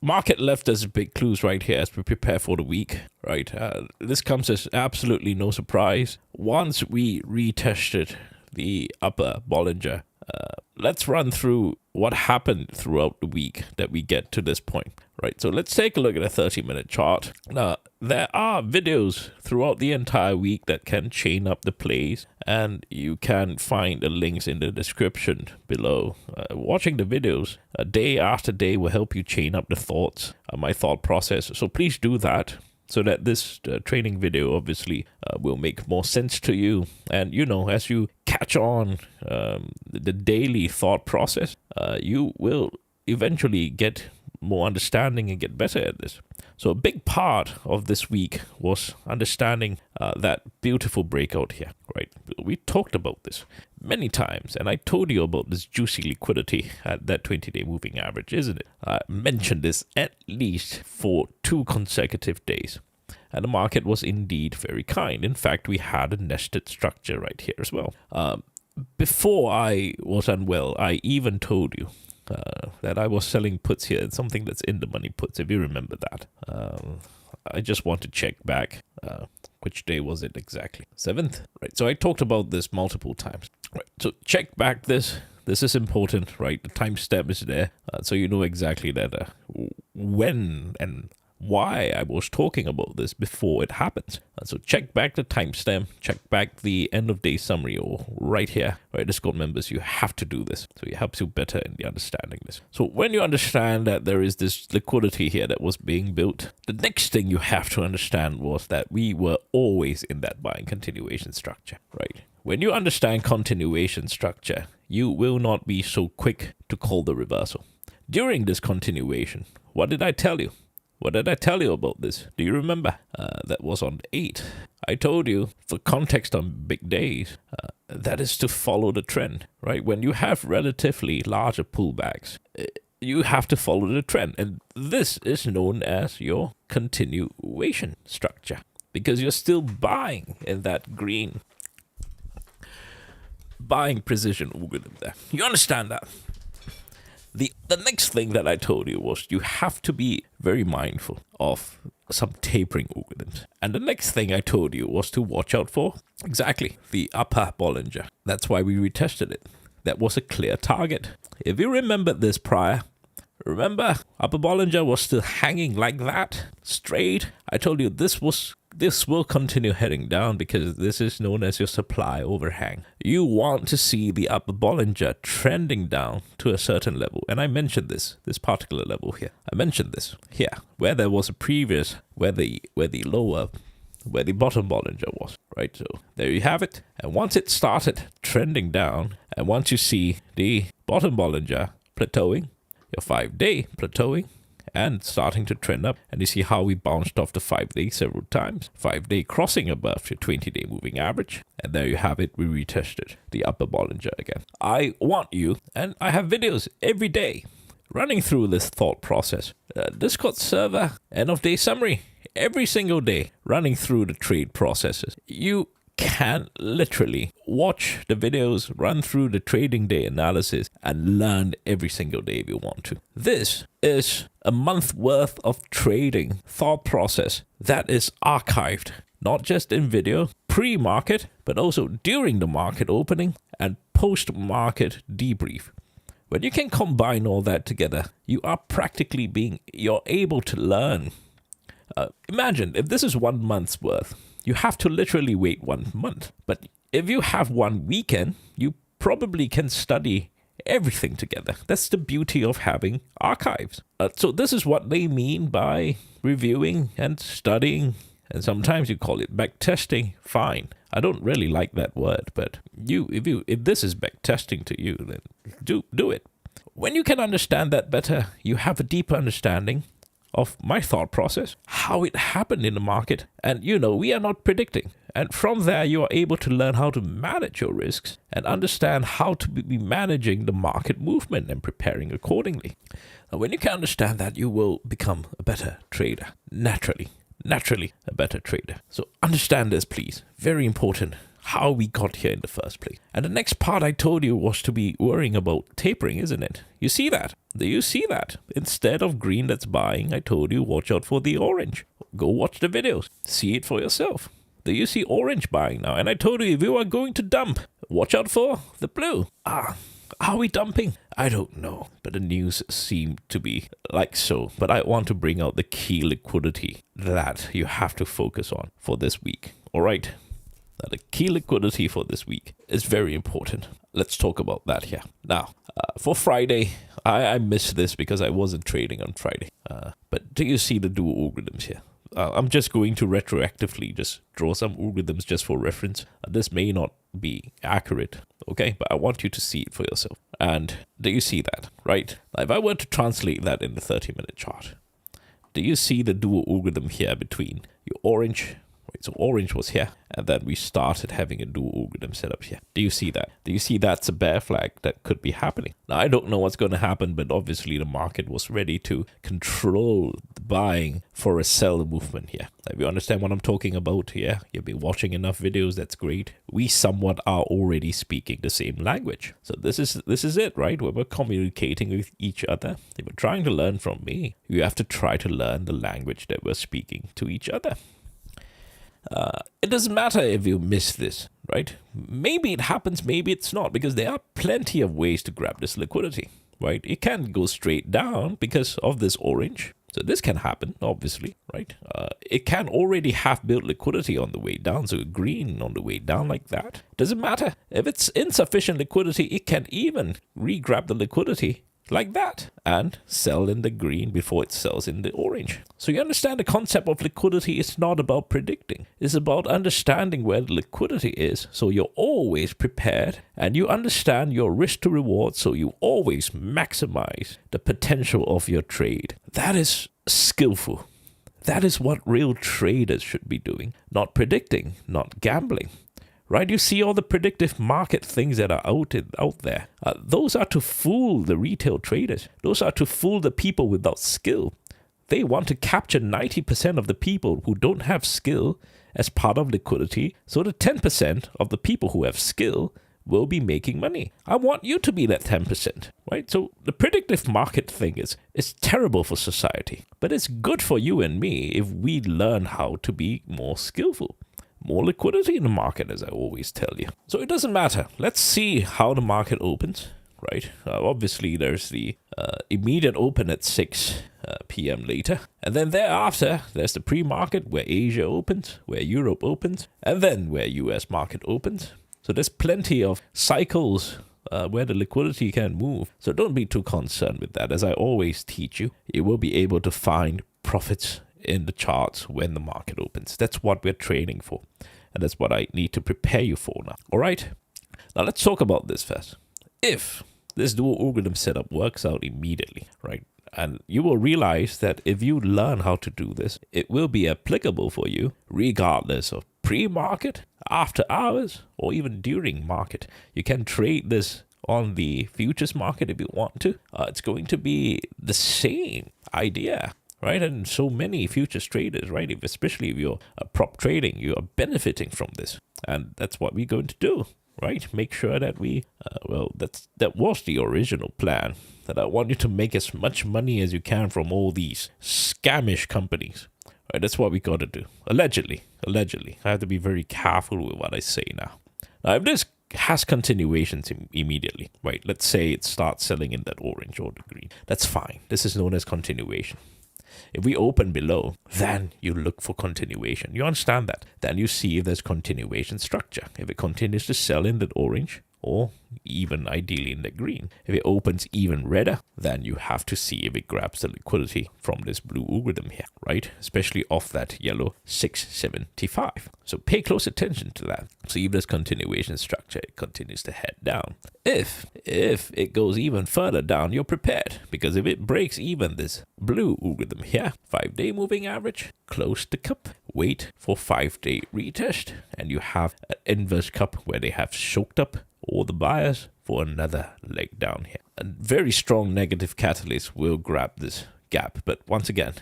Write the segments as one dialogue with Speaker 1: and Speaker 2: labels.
Speaker 1: market left us big clues right here as we prepare for the week, right? This comes as absolutely no surprise. Once we retested the upper Bollinger, let's run through what happened throughout the week that we get to this point, right? So let's take a look at a 30-minute chart. Now, there are videos throughout the entire week that can chain up the plays, and you can find the links in the description below. Watching the videos day after day will help you chain up the thoughts, my thought process. So please do that, so that this training video obviously will make more sense to you. And, as you catch on the daily thought process, you will eventually get more understanding and get better at this. So a big part of this week was understanding that beautiful breakout here, right? We talked about this many times, and I told you about this juicy liquidity at that 20-day moving average, isn't it? I mentioned this at least for 2 consecutive days. And the market was indeed very kind. In fact, we had a nested structure right here as well. Before I was unwell, I even told you that I was selling puts here. It's something that's in the money puts, if you remember that. I just want to check back. Which day was it exactly? 7th? Right. So I talked about this multiple times. Right. So check back this. This is important, right? The timestamp is there. So you know exactly that when and why I was talking about this before it happens. So check back the timestamp, check back the end of day summary, or right here, right? Discord members, you have to do this. So it helps you better in the understanding this. So when you understand that there is this liquidity here that was being built, the next thing you have to understand was that we were always in that buying continuation structure, right? When you understand continuation structure, you will not be so quick to call the reversal. During this continuation, what did I tell you? What did I tell you about this? Do you remember? That was on 8. I told you, for context on big days, that is to follow the trend, right? When you have relatively larger pullbacks, you have to follow the trend. And this is known as your continuation structure, because you're still buying in that green buying precision algorithm there. You understand that? The next thing that I told you was you have to be very mindful of some tapering algorithms. And the next thing I told you was to watch out for exactly the upper Bollinger. That's why we retested it. That was a clear target. If you remember this prior, remember upper Bollinger was still hanging like that, straight. I told you this will continue heading down because this is known as your supply overhang. You want to see the upper Bollinger trending down to a certain level. And I mentioned this particular level here. I mentioned this here, where there was a previous, where the bottom Bollinger was, right? So there you have it. And once it started trending down, and once you see the bottom Bollinger plateauing, your 5-day plateauing, and starting to trend up, and you see how we bounced off the 5-day several times. 5-day crossing above your 20-day moving average, and there you have it. We retested the upper Bollinger again. I want you, and I have videos every day running through this thought process. Discord server end of day summary every single day, running through the trade processes. You can literally watch the videos, run through the trading day analysis, and learn every single day if you want to. This is a month worth of trading thought process that is archived, not just in video, pre-market, but also during the market opening and post-market debrief. When you can combine all that together, you are practically you're able to learn. Imagine if this is 1 month's worth. You have to literally wait 1 month. But if you have 1 weekend, you probably can study everything together. That's the beauty of having archives. So this is what they mean by reviewing and studying. And sometimes you call it back testing. Fine. I don't really like that word, but if this is back testing to you, then do it. When you can understand that better, you have a deeper understanding of my thought process, how it happened in the market. And we are not predicting. And from there, you are able to learn how to manage your risks and understand how to be managing the market movement and preparing accordingly. Now, when you can understand that, you will become a better trader, naturally a better trader. So understand this, please. Very important. how we got here in the first place. And the next part I told you was to be worrying about tapering, isn't it? You see that? Do you see that? Instead of green that's buying, I told you watch out for the orange. Go watch the videos. See it for yourself. Do you see orange buying now? And I told you if you are going to dump, watch out for the blue. Are we dumping? I don't know, but the news seemed to be like so. But I want to bring out the key liquidity that you have to focus on for this week. All right? Now, the key liquidity for this week is very important. Let's talk about that here. Now, for Friday, I missed this because I wasn't trading on Friday. But do you see the dual algorithms here? I'm just going to retroactively just draw some algorithms just for reference. This may not be accurate, okay? But I want you to see it for yourself. And do you see that, right? Now, if I were to translate that in the 30-minute chart, do you see the dual algorithm here between your orange? Right, so orange was here, and then we started having a dual algorithm set up here. Do you see that? Do you see that's a bear flag that could be happening? Now, I don't know what's going to happen, but obviously the market was ready to control the buying for a sell movement here. If you understand what I'm talking about here, you've been watching enough videos, that's great. We somewhat are already speaking the same language. So this is it, right? When we're communicating with each other, if you're trying to learn from me, you have to try to learn the language that we're speaking to each other. It doesn't matter if you miss this, right? Maybe it happens, maybe it's not, because there are plenty of ways to grab this liquidity, right? It can go straight down because of this orange. So this can happen, obviously, right? It can already have built liquidity on the way down, so green on the way down like that. Doesn't matter. If it's insufficient liquidity, it can even re-grab the liquidity like that and sell in the green before it sells in the orange. So you understand the concept of liquidity is not about predicting. It's about understanding where the liquidity is, so you're always prepared, and you understand your risk to reward, so you always maximize the potential of your trade. That is skillful. That is what real traders should be doing. Not predicting, not gambling. Right? You see all the predictive market things that are out there. Those are to fool the retail traders. Those are to fool the people without skill. They want to capture 90% of the people who don't have skill as part of liquidity, so the 10% of the people who have skill will be making money. I want you to be that 10%, right? So the predictive market thing is terrible for society, but it's good for you and me if we learn how to be more skillful. More liquidity in the market, as I always tell you. So it doesn't matter. Let's see how the market opens, right? Obviously, there's the immediate open at 6 p.m. later. And then thereafter, there's the pre-market where Asia opens, where Europe opens, and then where US market opens. So there's plenty of cycles where the liquidity can move. So don't be too concerned with that. As I always teach you, you will be able to find profits in the charts when the market opens. That's what we're training for. And that's what I need to prepare you for now. All right. Now let's talk about this first. If this dual algorithm setup works out immediately, right? And you will realize that if you learn how to do this, it will be applicable for you regardless of pre-market, after hours, or even during market. You can trade this on the futures market if you want to. It's going to be the same idea. Right, and so many futures traders, right, especially if you're prop trading, you are benefiting from this, and that's what we're going to do, right? Make sure that that was the original plan, that I want you to make as much money as you can from all these scamish companies, right? That's what we got to do. Allegedly, I have to be very careful with what I say now. Now, if this has continuations immediately, right? Let's say it starts selling in that orange or the green. That's fine. This is known as continuation. If we open below, then you look for continuation. You understand that? Then you see if there's continuation structure. If it continues to sell in that orange, or even ideally in the green. If it opens even redder, then you have to see if it grabs the liquidity from this blue algorithm here, right? Especially off that yellow 675. So pay close attention to that. See if there's continuation structure, it continues to head down. If it goes even further down, you're prepared, because if it breaks even this blue algorithm here, 5-day moving average, close the cup, wait for 5-day retest, and you have an inverse cup where they have choked up all the buyers for another leg down here. A very strong negative catalyst will grab this gap, but once again,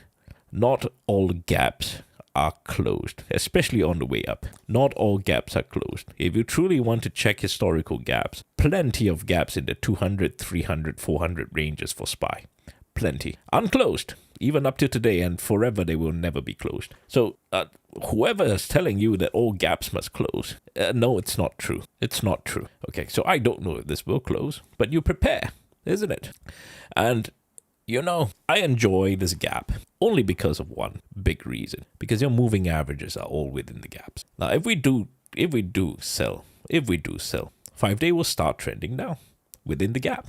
Speaker 1: not all gaps are closed, especially on the way up. Not all gaps are closed. If you truly want to check historical gaps, plenty of gaps in the 200, 300, 400 ranges for SPY. Plenty. Unclosed. Even up to today, and forever they will never be closed. So whoever is telling you that all gaps must close, no, it's not true. It's not true. Okay, so I don't know if this will close, but you prepare, isn't it? And you know, I enjoy this gap only because of one big reason. Because your moving averages are all within the gaps. Now, if we do sell, 5-day will start trending down within the gap.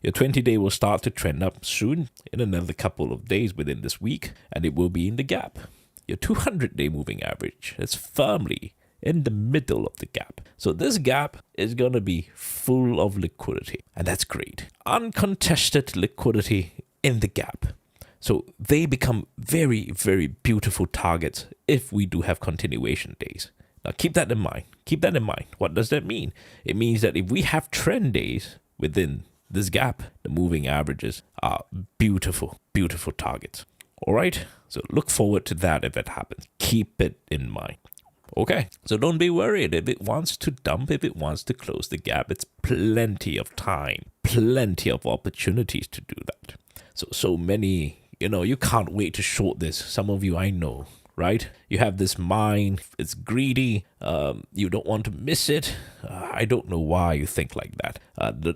Speaker 1: Your 20-day will start to trend up soon in another couple of days within this week, and it will be in the gap. Your 200-day moving average is firmly in the middle of the gap. So this gap is going to be full of liquidity, and that's great. Uncontested liquidity in the gap. So they become very, very beautiful targets if we do have continuation days. Now keep that in mind. Keep that in mind. What does that mean? It means that if we have trend days within this gap, the moving averages are beautiful, beautiful targets. All right? So look forward to that if it happens. Keep it in mind. Okay, so don't be worried. If it wants to dump, if it wants to close the gap, it's plenty of time, plenty of opportunities to do that. So many, you can't wait to short this. Some of you I know, right? You have this mind, it's greedy, you don't want to miss it. I don't know why you think like that.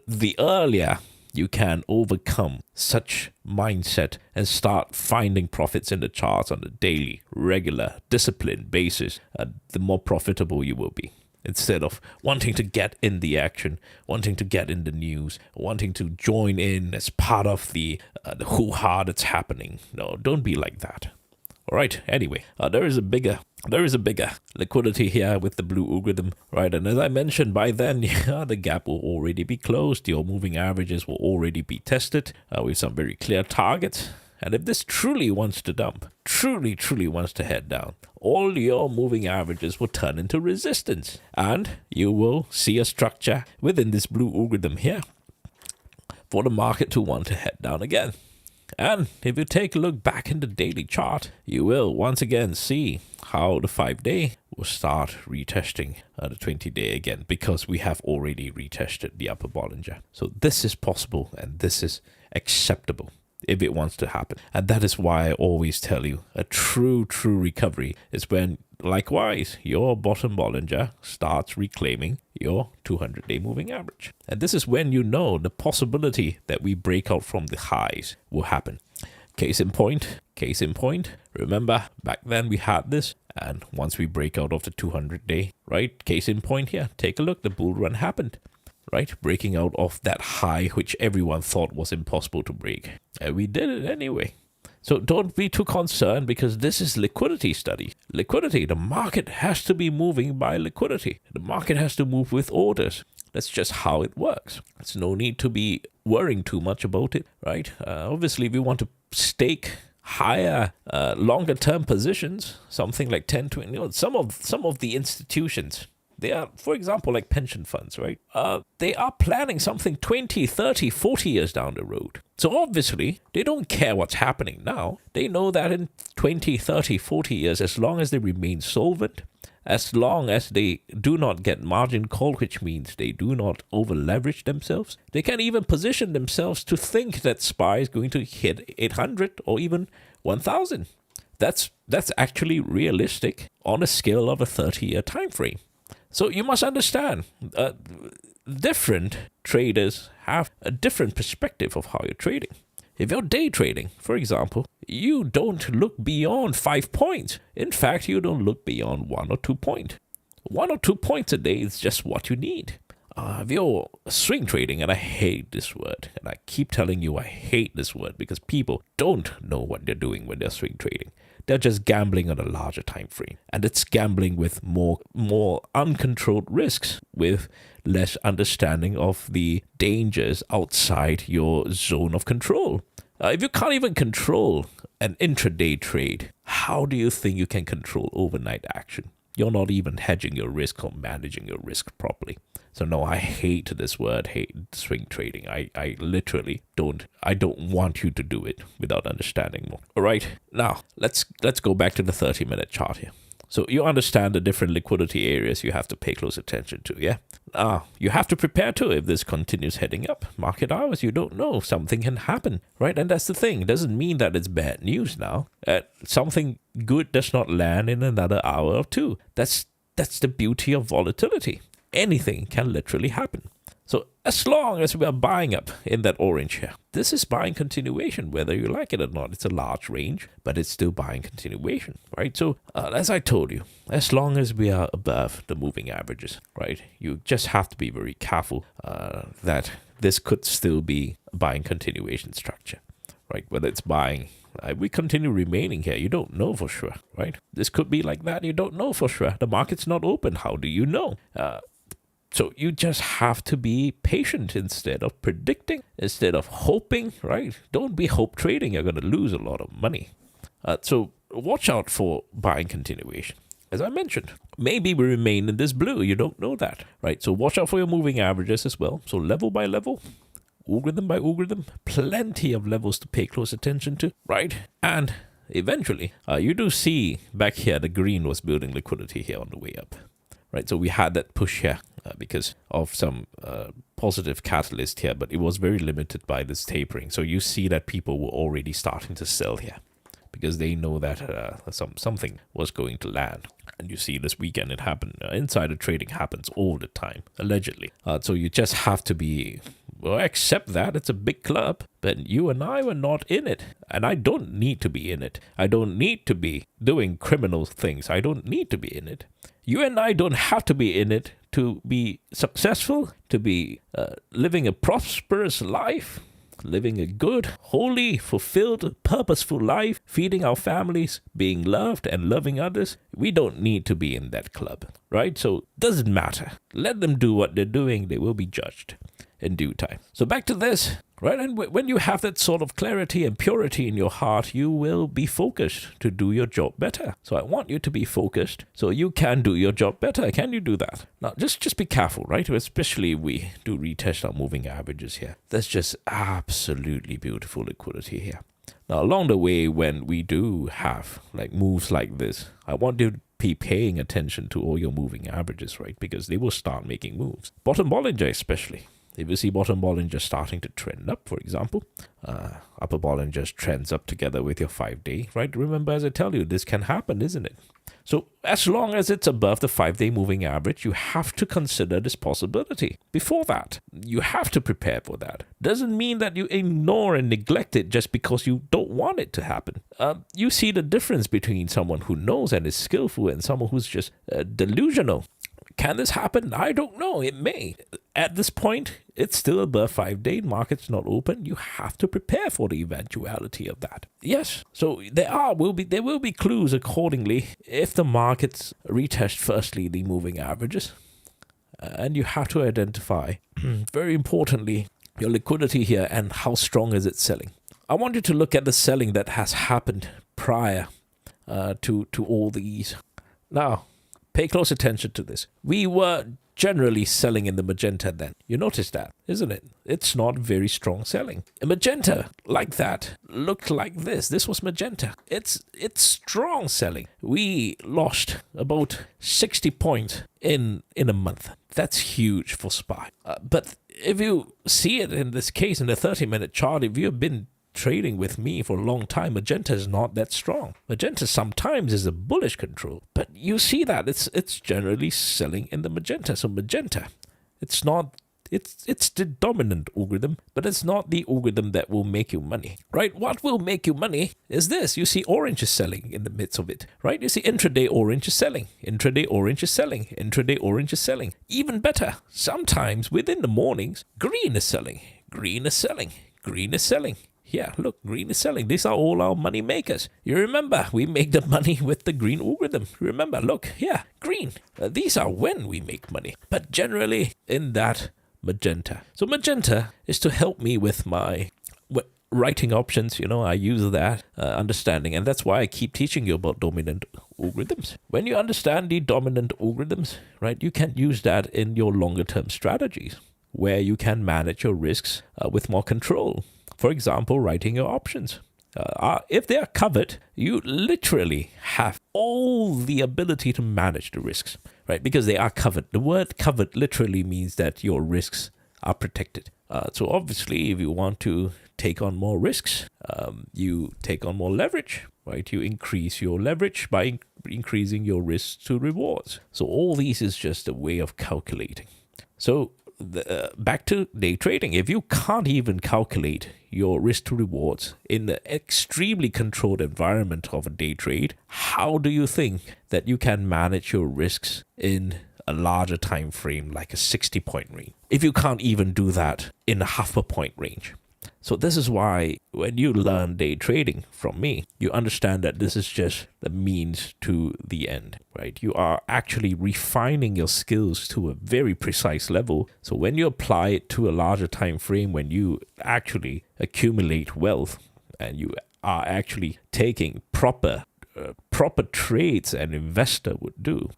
Speaker 1: The earlier you can overcome such mindset and start finding profits in the charts on a daily, regular, disciplined basis, the more profitable you will be. Instead of wanting to get in the action, wanting to get in the news, wanting to join in as part of the hoo-ha that's happening. No, don't be like that. All right. Anyway, there is a bigger liquidity here with the blue algorithm, right? And as I mentioned, by then, the gap will already be closed. Your moving averages will already be tested with some very clear targets. And if this truly wants to dump, truly wants to head down, all your moving averages will turn into resistance. And you will see a structure within this blue algorithm here for the market to want to head down again. And if you take a look back in the daily chart, you will once again see how the 5-day will start retesting the 20-day again, because we have already retested the upper Bollinger. So this is possible and this is acceptable if it wants to happen. And that is why I always tell you a true recovery is when, likewise, your bottom Bollinger starts reclaiming your 200-day moving average. And this is when you know the possibility that we break out from the highs will happen. Case in point, remember back then we had this, and once we break out of the 200-day, right? Case in point here, take a look, the bull run happened. Right, breaking out of that high which everyone thought was impossible to break. And we did it anyway. So don't be too concerned, because this is liquidity study. Liquidity, the market has to be moving by liquidity. The market has to move with orders. That's just how it works. There's no need to be worrying too much about it, right? Obviously, we want to stake higher, longer term positions, something like 10, 20, some of the institutions. They are, for example, like pension funds, right? They are planning something 20, 30, 40 years down the road. So obviously, they don't care what's happening now. They know that in 20, 30, 40 years, as long as they remain solvent, as long as they do not get margin call, which means they do not over leverage themselves, they can even position themselves to think that SPY is going to hit 800 or even 1,000. That's actually realistic on a scale of a 30-year time frame. So you must understand, different traders have a different perspective of how you're trading. If you're day trading, for example, you don't look beyond 5 points. In fact, you don't look beyond 1 or 2 points. 1 or 2 points a day is just what you need. If you're swing trading, and I hate this word, and I keep telling you I hate this word because people don't know what they're doing when they're swing trading. They're just gambling on a larger time frame. And it's gambling with more uncontrolled risks, with less understanding of the dangers outside your zone of control. If you can't even control an intraday trade, how do you think you can control overnight action? you're not even hedging your risk or managing your risk properly. So no, I hate this word, hate swing trading. I literally don't want you to do it without understanding more. All right, now let's go back to the 30-minute chart here. So you understand the different liquidity areas you have to pay close attention to, yeah? You have to prepare too if this continues heading up. Market hours, you don't know. Something can happen, right? And that's the thing. It doesn't mean that it's bad news now. Something good does not land in another hour or two. That's the beauty of volatility. Anything can literally happen. So as long as we are buying up in that orange here, this is buying continuation, whether you like it or not. It's a large range, but it's still buying continuation, right? So as I told you, as long as we are above the moving averages, right, you just have to be very careful that this could still be a buying continuation structure, right? Whether it's buying, we continue remaining here. You don't know for sure, right? This could be like that. You don't know for sure. The market's not open. How do you know? So you just have to be patient instead of predicting, instead of hoping, right? Don't be hope trading. You're going to lose a lot of money. So watch out for buying continuation. As I mentioned, maybe we remain in this blue. You don't know that, right? So watch out for your moving averages as well. So level by level, algorithm by algorithm, plenty of levels to pay close attention to, right? And eventually, you do see back here, the green was building liquidity here on the way up. Right, so we had that push here because of some positive catalyst here, but it was very limited by this tapering. So you see that people were already starting to sell here because they know that something was going to land. And you see this weekend it happened. Insider trading happens all the time, allegedly. So you just have to be, well, accept that. It's a big club, but you and I were not in it. And I don't need to be in it. I don't need to be doing criminal things. I don't need to be in it. You and I don't have to be in it to be successful, to be living a prosperous life, living a good, holy, fulfilled, purposeful life, feeding our families, being loved and loving others. We don't need to be in that club, right? So it doesn't matter. Let them do what they're doing. They will be judged in due time. So back to this, right? And when you have that sort of clarity and purity in your heart, you will be focused to do your job better. So I want you to be focused so you can do your job better. Can you do that? Now, just be careful, right? Especially if we do retest our moving averages here. That's just absolutely beautiful liquidity here. Now, along the way, when we do have like moves like this, I want you to be paying attention to all your moving averages, right? Because they will start making moves. Bottom Bollinger especially. If you see bottom Bollinger starting to trend up, for example, upper Bollinger trends up together with your 5-day, right? Remember, as I tell you, this can happen, isn't it? So as long as it's above the 5-day moving average, you have to consider this possibility. Before that, you have to prepare for that. Doesn't mean that you ignore and neglect it just because you don't want it to happen. You see the difference between someone who knows and is skillful and someone who's just delusional. Can this happen? I don't know. It may. At this point, it's still above 5-day. Market's not open. You have to prepare for the eventuality of that. Yes. So there will be clues accordingly if the markets retest firstly the moving averages. And you have to identify, very importantly, your liquidity here and how strong is it selling. I want you to look at the selling that has happened prior to all these. Now, pay close attention to this. We were generally selling in the magenta then. You notice that, isn't it? It's not very strong selling. A magenta like that looked like this. This was magenta. It's strong selling. We lost about 60 points in a month. That's huge for SPY. But if you see it in this case in the 30-minute chart, if you've been trading with me for a long time, magenta is not that strong. Magenta sometimes is a bullish control, but you see that it's generally selling in the magenta. So magenta, it's the dominant algorithm, but it's not the algorithm that will make you money, right? What will make you money is this. You see orange is selling in the midst of it, right? You see intraday orange is selling, intraday orange is selling, intraday orange is selling. Even better, sometimes within the mornings, green is selling, green is selling, green is selling. Yeah, look, green is selling. These are all our money makers. You remember, we make the money with the green algorithm. Remember, look, yeah, green. These are when we make money. But generally in that magenta. So magenta is to help me with my writing options. I use that understanding. And that's why I keep teaching you about dominant algorithms. When you understand the dominant algorithms, right, you can use that in your longer term strategies where you can manage your risks with more control. For example, writing your options. If they are covered, you literally have all the ability to manage the risks, right? Because they are covered. The word covered literally means that your risks are protected. So obviously, if you want to take on more risks, you take on more leverage, right? You increase your leverage by increasing your risks to rewards. So all these is just a way of calculating. So back to day trading. If you can't even calculate your risk to rewards in the extremely controlled environment of a day trade, how do you think that you can manage your risks in a larger time frame like a 60-point range if you can't even do that in a half a point range? So this is why when you learn day trading from me, you understand that this is just the means to the end, right? You are actually refining your skills to a very precise level. So when you apply it to a larger time frame, when you actually accumulate wealth and you are actually taking proper trades an investor would do,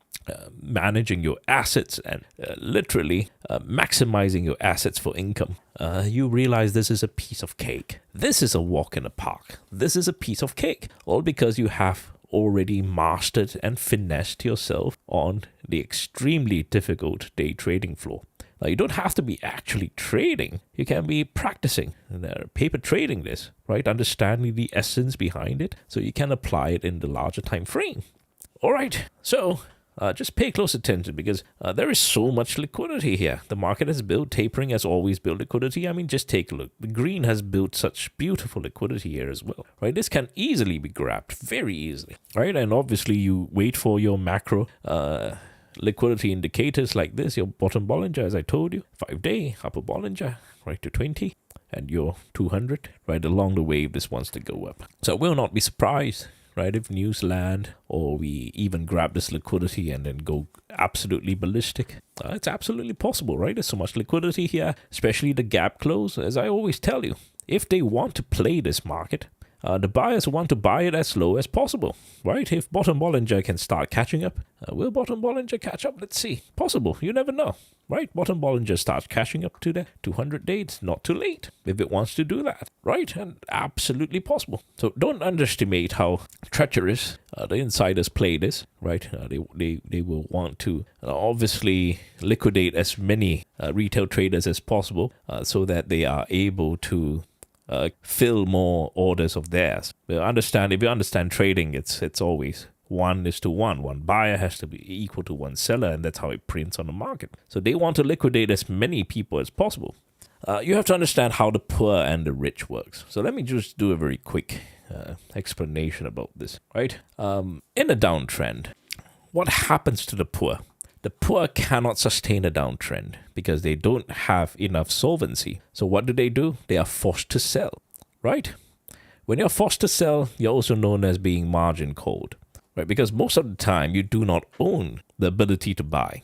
Speaker 1: managing your assets and literally maximizing your assets for income, you realize this is a piece of cake. This is a walk in the park. This is a piece of cake, all because you have already mastered and finessed yourself on the extremely difficult day trading floor. Now, you don't have to be actually trading. You can be practicing paper trading this, right? Understanding the essence behind it so you can apply it in the larger time frame. All right, so just pay close attention because there is so much liquidity here. The market has built, tapering has always built liquidity. I mean, just take a look. The green has built such beautiful liquidity here as well, right? This can easily be grabbed, very easily, right? And obviously you wait for your macro liquidity indicators like this, your bottom Bollinger, as I told you, 5-day upper Bollinger, right to 20, and your 200, right along the wave this wants to go up. So I will not be surprised, right, if news land or we even grab this liquidity and then go absolutely ballistic. It's absolutely possible, right? There's so much liquidity here, especially the gap close. As I always tell you, if they want to play this market, the buyers want to buy it as low as possible, right? If bottom Bollinger can start catching up, will bottom Bollinger catch up? Let's see. Possible. You never know, right? Bottom Bollinger starts catching up to the 200 days. It's not too late if it wants to do that, right? And absolutely possible. So don't underestimate how treacherous the insiders play this, right? They will want to obviously liquidate as many retail traders as possible so that they are able to fill more orders of theirs. If you understand trading, it's always 1:1. One buyer has to be equal to one seller, and that's how it prints on the market. So they want to liquidate as many people as possible. You have to understand how the poor and the rich works. So let me just do a very quick explanation about this, right? In a downtrend, what happens to the poor? The poor cannot sustain a downtrend because they don't have enough solvency. So what do? They are forced to sell, right? When you're forced to sell, you're also known as being margin called, right? Because most of the time you do not own the ability to buy.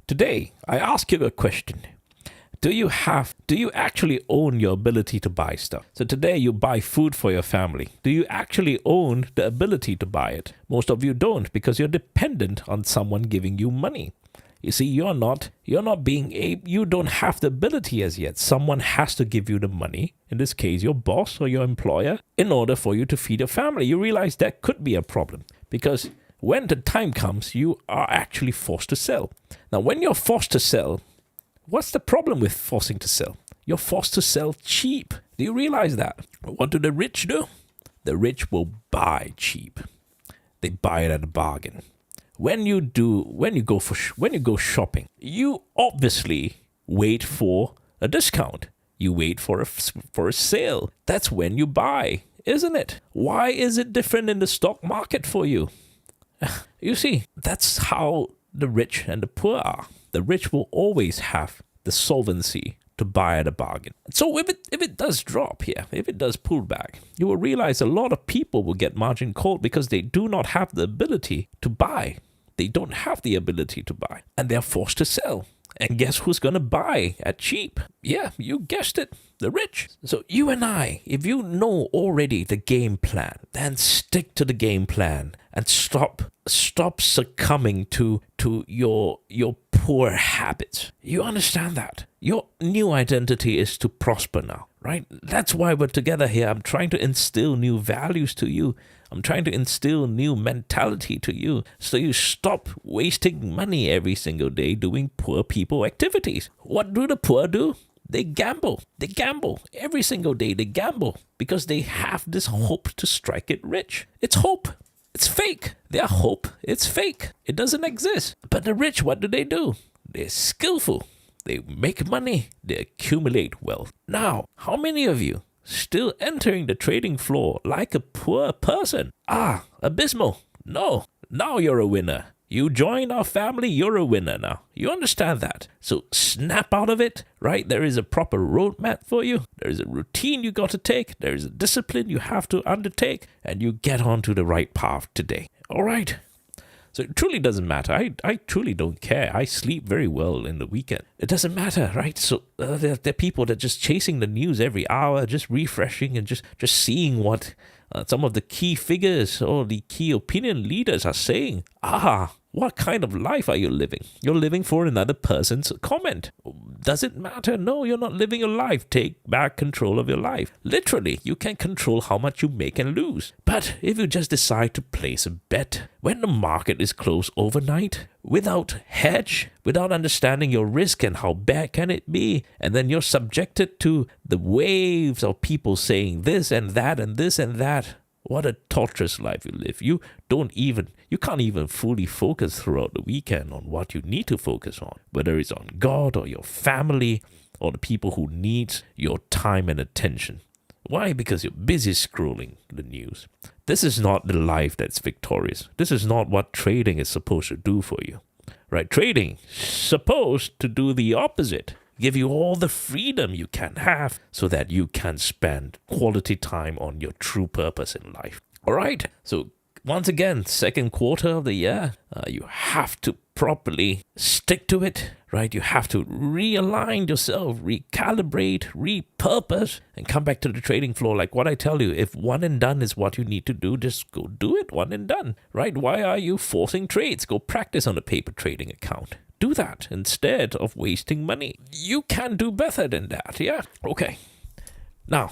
Speaker 1: Today, I ask you a question. Do you actually own your ability to buy stuff? So today you buy food for your family. Do you actually own the ability to buy it? Most of you don't because you're dependent on someone giving you money. You see, you don't have the ability as yet. Someone has to give you the money, in this case your boss or your employer, in order for you to feed your family. You realize that could be a problem because when the time comes, you are actually forced to sell. Now, when you're forced to sell, what's the problem with forcing to sell? You're forced to sell cheap. Do you realize that? What do the rich do? The rich will buy cheap. They buy it at a bargain. When you go shopping, you obviously wait for a discount. You wait for a sale. That's when you buy, isn't it? Why is it different in the stock market for you? You see, that's how the rich and the poor are. The rich will always have the solvency to buy at a bargain. So if it does drop here, if it does pull back, you will realize a lot of people will get margin called because they do not have the ability to buy. They don't have the ability to buy, and they're forced to sell. And guess who's going to buy at cheap? Yeah, you guessed it, the rich. So you and I, if you know already the game plan, then stick to the game plan and stop succumbing to your poor habits. You understand that? Your new identity is to prosper now, right? That's why we're together here. I'm trying to instill new values to you. I'm trying to instill new mentality to you so you stop wasting money every single day doing poor people activities. What do the poor do? They gamble. They gamble. Every single day they gamble because they have this hope to strike it rich. It's hope. It's fake. Their hope, it's fake. It doesn't exist. But the rich, what do? They're skillful. They make money. They accumulate wealth. Now, how many of you still entering the trading floor like a poor person? Abysmal. No, now you're a winner. You join our family, you're a winner now. You understand that? So snap out of it, right? There is a proper roadmap for you. There is a routine you got to take. There is a discipline you have to undertake. And you get onto the right path today. All right? So it truly doesn't matter. I truly don't care. I sleep very well in the weekend. It doesn't matter, right? So there are people that are just chasing the news every hour, just refreshing and just seeing what some of the key figures or the key opinion leaders are saying. What kind of life are you living? You're living for another person's comment. Does it matter? No, you're not living your life. Take back control of your life. Literally, you can control how much you make and lose. But if you just decide to place a bet when the market is closed overnight, without hedge, without understanding your risk and how bad can it be, and then you're subjected to the waves of people saying this and that and this and that, what a torturous life you live. You can't even fully focus throughout the weekend on what you need to focus on, whether it's on God or your family or the people who need your time and attention. Why? Because you're busy scrolling the news. This is not the life that's victorious. This is not what trading is supposed to do for you, right? Trading is supposed to do the opposite. Give you all the freedom you can have so that you can spend quality time on your true purpose in life. All right. So once again, second quarter of the year, you have to properly stick to it, right? You have to realign yourself, recalibrate, repurpose, and come back to the trading floor. Like what I tell you, if one and done is what you need to do, just go do it, one and done, right? Why are you forcing trades? Go practice on a paper trading account. Do that instead of wasting money. You can do better than that, yeah? Okay. Now,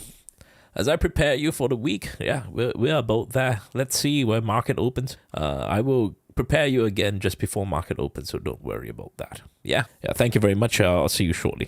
Speaker 1: as I prepare you for the week, we're about there. Let's see where market opens. I will prepare you again just before market opens, so don't worry about that. Yeah, thank you very much. I'll see you shortly.